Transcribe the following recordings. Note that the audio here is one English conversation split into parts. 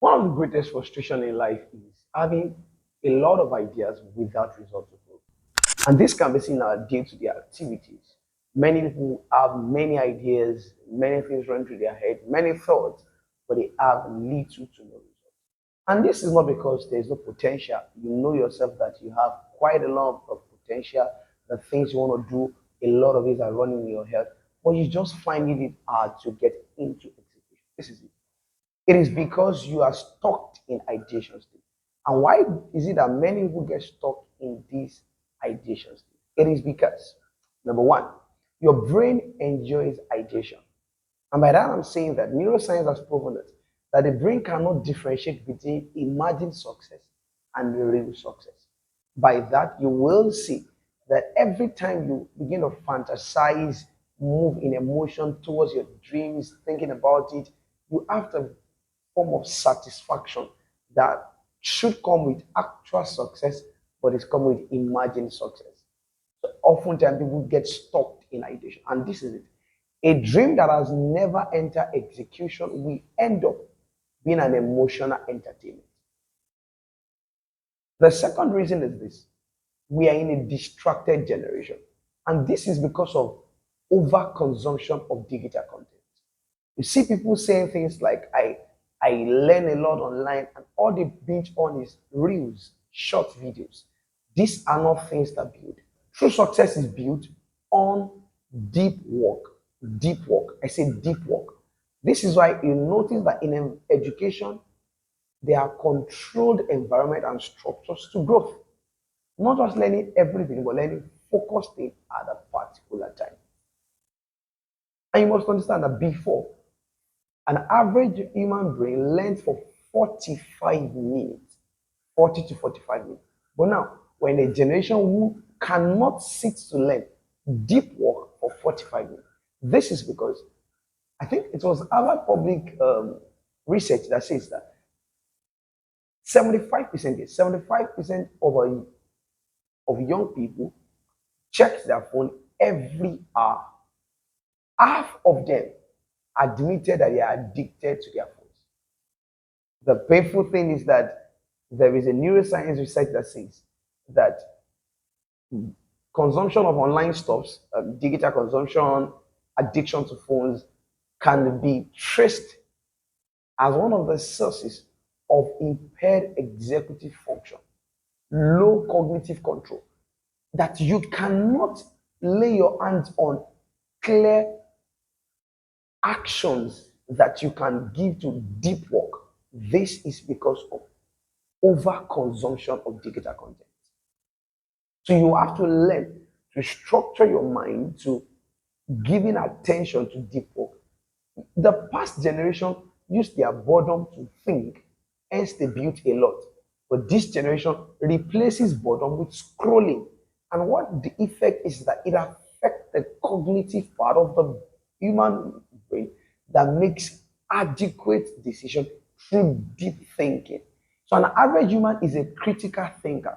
One of the greatest frustration in life is having a lot of ideas without result to prove. And this can be seen in our day-to-day activities. Many people have many ideas, many things run through their head, many thoughts, but they have little to no result. And this is not because there is no potential. You know yourself that you have quite a lot of potential, the things you want to do, a lot of it are running in your head, but you just finding it hard to get into execution. This is it. It is because you are stuck in ideation state. And why is it that many people get stuck in this ideation state? It is because, number one, your brain enjoys ideation. And by that, I'm saying that neuroscience has proven it, that the brain cannot differentiate between imagined success and real success. By that, you will see that every time you begin to fantasize, move in emotion towards your dreams, thinking about it, you have the form of satisfaction that should come with actual success, but it's come with imagined success. So oftentimes people get stuck in ideation, and this is it. A dream that has never entered execution will end up being an emotional entertainment. The second reason is this: we are in a distracted generation, and this is because of overconsumption of digital content. You see people saying things like, I learn a lot online, and all they binge on is reels, short videos. These are not things that build. True success is built on deep work. Deep work. I say deep work. This is why you notice that in education, there are controlled environment and structures to growth. Not just learning everything, but learning focused things at a particular time. And you must understand that before, an average human brain learns for 45 minutes, 40 to 45 minutes. But now, we're in a generation who cannot sit to learn deep work for 45 minutes. This is because I think it was Harvard Public research that says that 75% of young people check their phone every hour. Half of them admitted that they are addicted to their phones. The painful thing is that there is a neuroscience research that says that consumption of online stuffs, digital consumption, addiction to phones can be traced as one of the sources of impaired executive function, low cognitive control, that you cannot lay your hands on clear actions that you can give to deep work. This is because of overconsumption of digital content. So you have to learn to structure your mind to giving attention to deep work. The past generation used their boredom to think, hence they built a lot. But this generation replaces boredom with scrolling. And what the effect is that it affects the cognitive part of the human brain that makes adequate decision through deep thinking. So an average human is a critical thinker.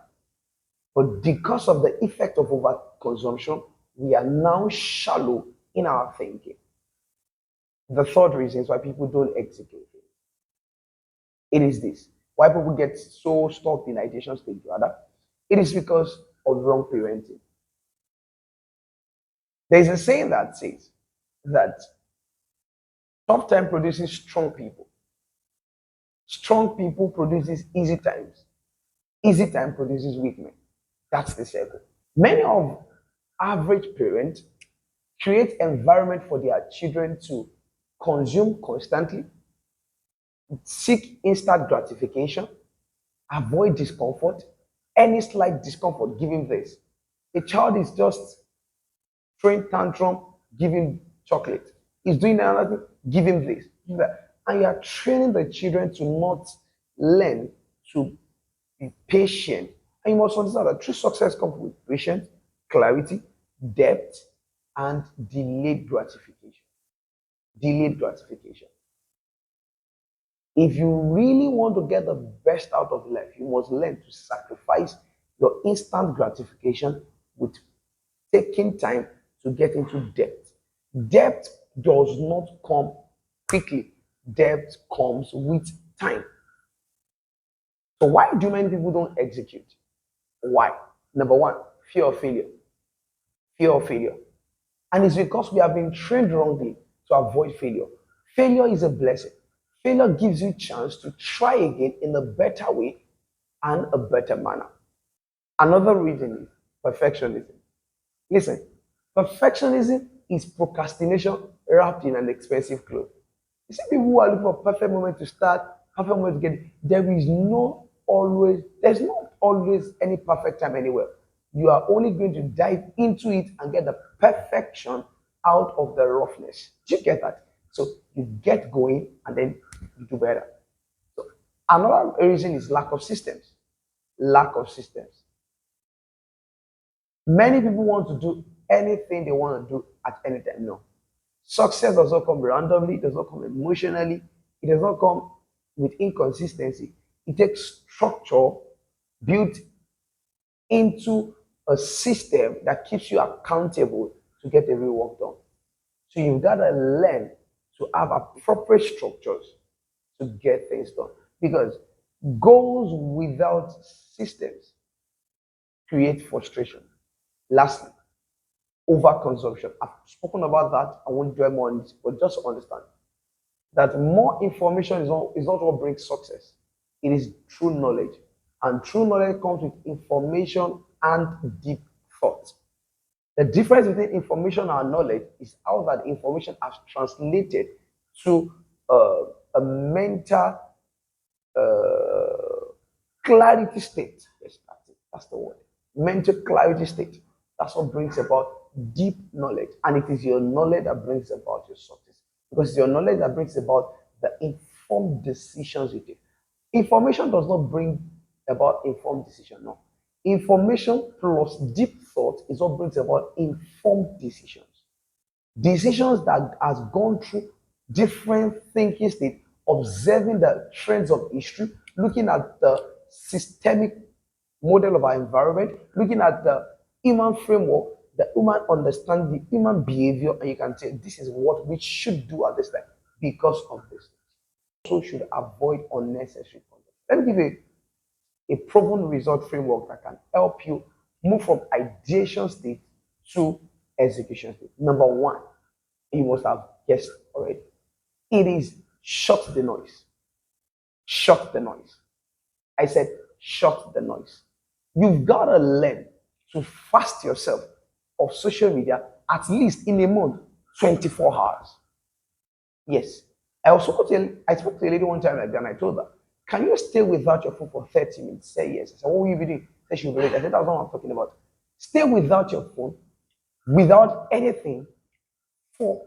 But because of the effect of overconsumption, we are now shallow in our thinking. The third reason is why people don't execute it. It is this. Why people get so stuck in ideation stage, rather. It is because of wrong parenting. There is a saying that says that tough time produces strong people. Strong people produces easy times. Easy time produces weak men. That's the circle. Many of average parents create environment for their children to consume constantly, seek instant gratification, avoid discomfort, any slight discomfort, give him this. A child is just throwing tantrum, give him chocolate. He's doing another thing, give him this. Give that. And you are training the children to not learn to be patient. And you must understand that true success comes with patience, clarity, depth, and delayed gratification. Delayed gratification. If you really want to get the best out of life, you must learn to sacrifice your instant gratification with taking time to get into depth. Depth does not come quickly, depth comes with time. So why do many people don't execute? Why? Number one, fear of failure. Fear of failure. And it's because we have been trained wrongly to avoid failure. Failure is a blessing. Failure gives you a chance to try again in a better way and a better manner. Another reason is perfectionism. Listen, perfectionism is procrastination wrapped in an expensive cloth. You see people who are looking for perfect moment to start, perfect moment to get. There's not always any perfect time anywhere. You are only going to dive into it and get the perfection out of the roughness. Do you get that? So you get going and then you do better. So another reason is lack of systems. Lack of systems. Many people want to do anything they want to do at any time. No. Success does not come randomly, it does not come emotionally, it does not come with inconsistency. It takes structure built into a system that keeps you accountable to get the real work done. So you've got to learn to have appropriate structures to get things done. Because goals without systems create frustration. Lastly, overconsumption. I've spoken about that. I won't dwell more on it, but just understand that more information is not what brings success. It is true knowledge. And true knowledge comes with information and deep thought. The difference between information and knowledge is how that information has translated to a mental clarity state. Yes, that's it. That's the word. Mental clarity state. That's what brings about deep knowledge. And it is your knowledge that brings about your success. Because it's your knowledge that brings about the informed decisions you take. Information does not bring about informed decision. No. Information plus deep thought is what brings about informed decisions. Decisions that has gone through different thinking states, observing the trends of history, looking at the systemic model of our environment, looking at the human framework, the human understanding, the human behavior, and you can say this is what we should do at this time because of this. So should avoid unnecessary conduct. Let me give you a proven result framework that can help you move from ideation state to execution state. Number one, you must have guessed already. It is shut the noise. Shut the noise. I said, shut the noise. You've got to learn to fast yourself of social media at least in a month, 24 hours. Yes. I spoke to a lady one time like that and I told her, can you stay without your phone for 30 minutes? Say yes. I said, what will you be doing? Say she'll be ready. I said, that's what I'm talking about. Stay without your phone, without anything for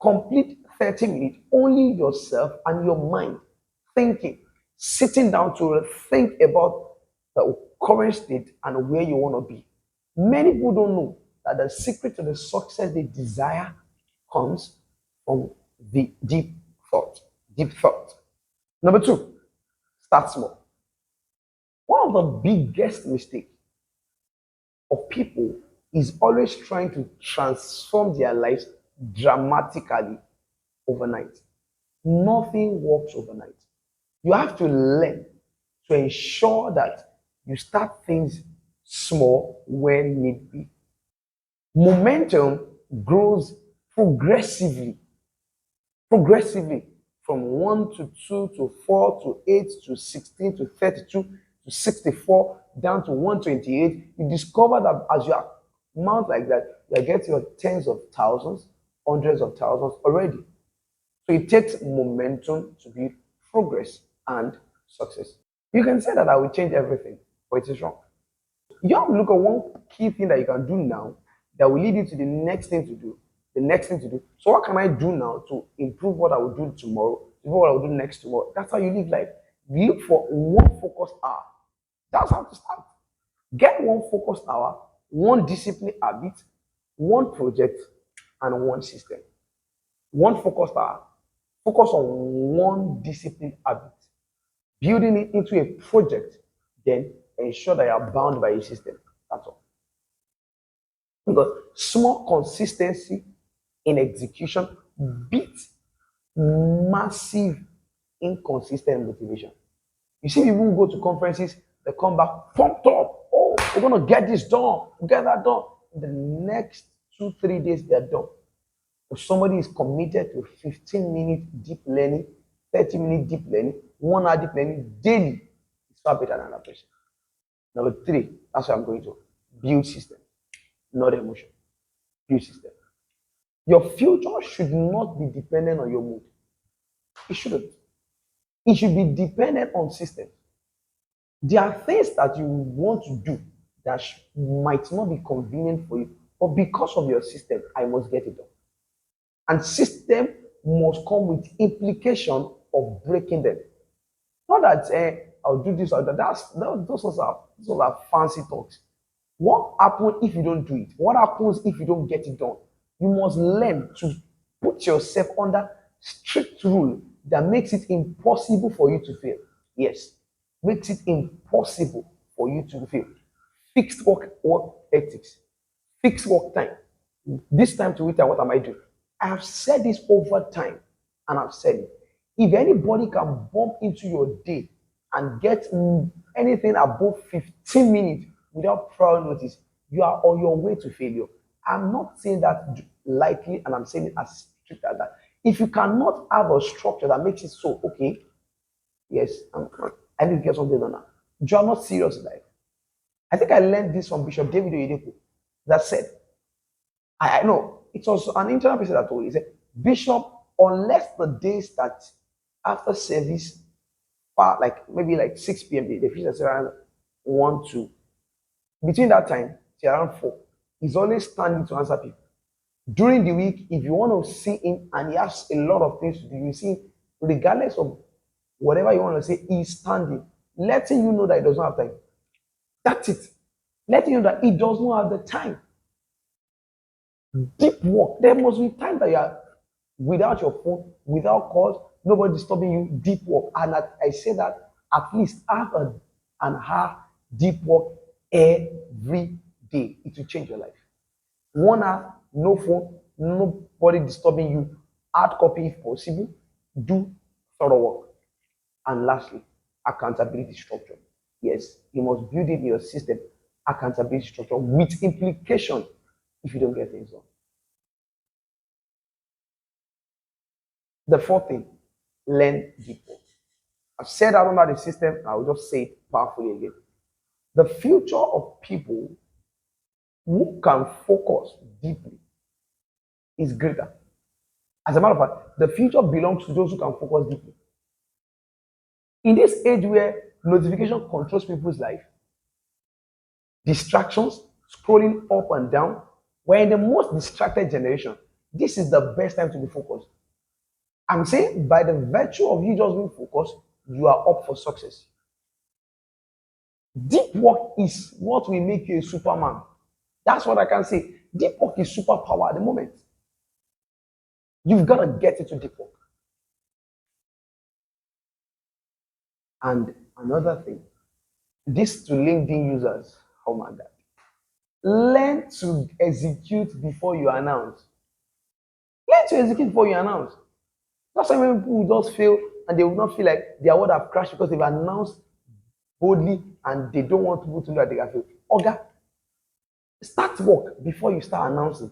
complete 30 minutes, only yourself and your mind thinking, sitting down to think about the current state and where you want to be. Many people don't know that the secret to the success they desire comes from the deep thought. Deep thought. Number two, start small. One of the biggest mistakes of people is always trying to transform their lives dramatically overnight. Nothing works overnight. You have to learn to ensure that you start things small when need be. Momentum grows progressively from 1 to 2 to 4 to 8 to 16 to 32 to 64 down to 128. You discover that as you mount like that, you get your tens of thousands, hundreds of thousands already. So it takes momentum to build progress and success. You can say that I will change everything, but it is wrong. You have to look at one key thing that you can do now that will lead you to the next thing to do. The next thing to do. So what can I do now to improve what I will do tomorrow? Improve what I will do next tomorrow. That's how you live life. Look for one focused hour. That's how to start. Get one focused hour, one discipline habit, one project, and one system. One focused hour. Focus on one discipline habit. Building it into a project, then ensure that you are bound by a system. That's all. Because small consistency in execution beats massive inconsistent motivation. You see people who go to conferences, they come back pumped up. Oh, we're gonna get this done, get that done. The next 2, 3 days, they're done. If somebody is committed to 15-minute deep learning, 30-minute deep learning, 1 hour deep learning daily, it's far better than that person. Number three, that's what I'm going to build system, not emotion. Build system. Your future should not be dependent on your mood. It shouldn't. It should be dependent on system. There are things that you want to do that might not be convenient for you, but because of your system, I must get it done. And system must come with implication of breaking them. Not that I'll do this or that. Those are fancy talks. What happens if you don't do it? What happens if you don't get it done? You must learn to put yourself under strict rule that makes it impossible for you to fail. Yes, makes it impossible for you to fail. Fixed work ethics, fixed work time. This time to winter, what am I doing? I have said this over time, and I've said it. If anybody can bump into your day and get anything above 15 minutes without prior notice, you are on your way to failure. I'm not saying that lightly, and I'm saying it as strict as that. If you cannot have a structure that makes it so, okay, yes, I need to get something done now. You are not serious in life. I think I learned this from Bishop David Oyedepo that said, I know it was an internal person that told me, he said, Bishop, unless the day starts after service, like maybe like 6 p.m., the finishes around 1, 2. Between that time, till around 4, he's always standing to answer people. During the week, if you want to see him and he has a lot of things to do, you see him, regardless of whatever you want to say, he's standing, letting you know that he does not have time. That's it. Letting you know that he does not have the time. Deep work. There must be time that you are without your phone, without calls, nobody disturbing you, deep work. And I say that at least have an hour deep work every day. It will change your life. 1 hour, no phone, nobody disturbing you. Hard copy if possible. Do thorough work. And lastly, accountability structure. Yes, you must build it in your system. Accountability structure with implication if you don't get things done. The fourth thing, learn deep work. I've said that under the system, I will just say it powerfully again. The future of people who can focus deeply is greater. As a matter of fact, the future belongs to those who can focus deeply. In this age where notification controls people's life, distractions, scrolling up and down, we're in the most distracted generation. This is the best time to be focused. I'm saying by the virtue of you just being focused, you are up for success. Deep work is what will make you a superman. That's what I can say. Deep work is superpower at the moment. You've got to get into deep work. And another thing, this to LinkedIn users, oh my God. Learn to execute before you announce. Learn to execute before you announce. That's why many people will just fail and they will not feel like their word have crashed because they've announced boldly and they don't want people to know that they can fail. Okay, start work before you start announcing.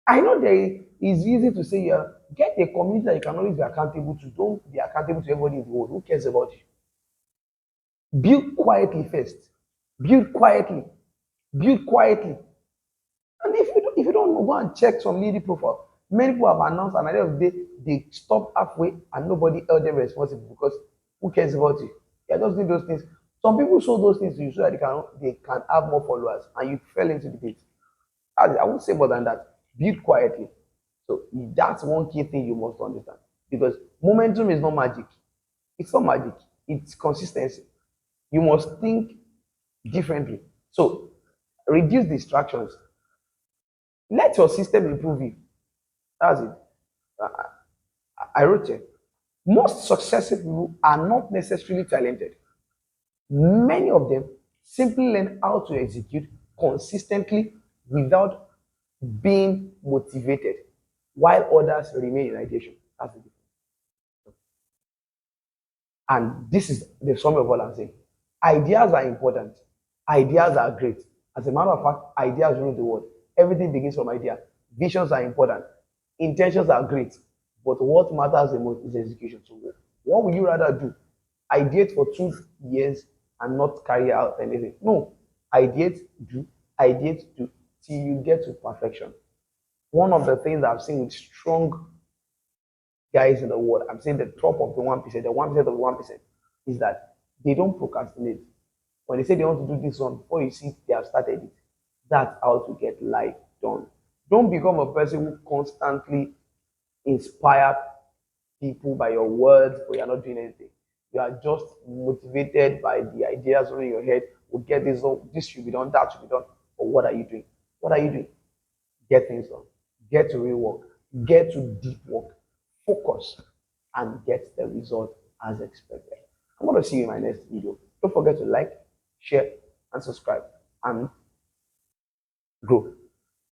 I know there is easy to say, yeah, get a community that you can always be accountable to. Don't be accountable to everybody in the world. Who cares about you? Build quietly first. Build quietly. Build quietly. And if you don't know, go and check some lady profile. Many people have announced, and at the end of the day, they stop halfway and nobody held them responsible because who cares about you? You're just doing those things. Some people show those things to you so that they can have more followers, and you fell into the pit. I won't say more than that. Build quietly. So that's one key thing you must understand. Because momentum is not magic. It's not magic. It's consistency. You must think differently. So reduce distractions. Let your system improve you. That's it. I wrote it. Most successful people are not necessarily talented. Many of them simply learn how to execute consistently without being motivated, while others remain in ideation. That's the difference. And this is the summary of all I'm saying. Ideas are important. Ideas are great. As a matter of fact, ideas rule the world. Everything begins from idea. Visions are important. Intentions are great. But what matters the most is execution. So what would you rather do? Ideate for 2 years and not carry out anything? No. Ideate, do, till you get to perfection. One of the things I've seen with strong guys in the world, I'm saying the top of the 1%, the 1% of the 1%, is that they don't procrastinate. When they say they want to do this one, before you see they have started it, that's how to get life done. Don't become a person who constantly inspire people by your words, but you're not doing anything. You are just motivated by the ideas in your head. We'll get this done, this should be done, that should be done. But what are you doing? What are you doing? Get things done. Get to real work. Get to deep work. Focus and get the result as expected. I'm going to see you in my next video. Don't forget to like, share, and subscribe and grow.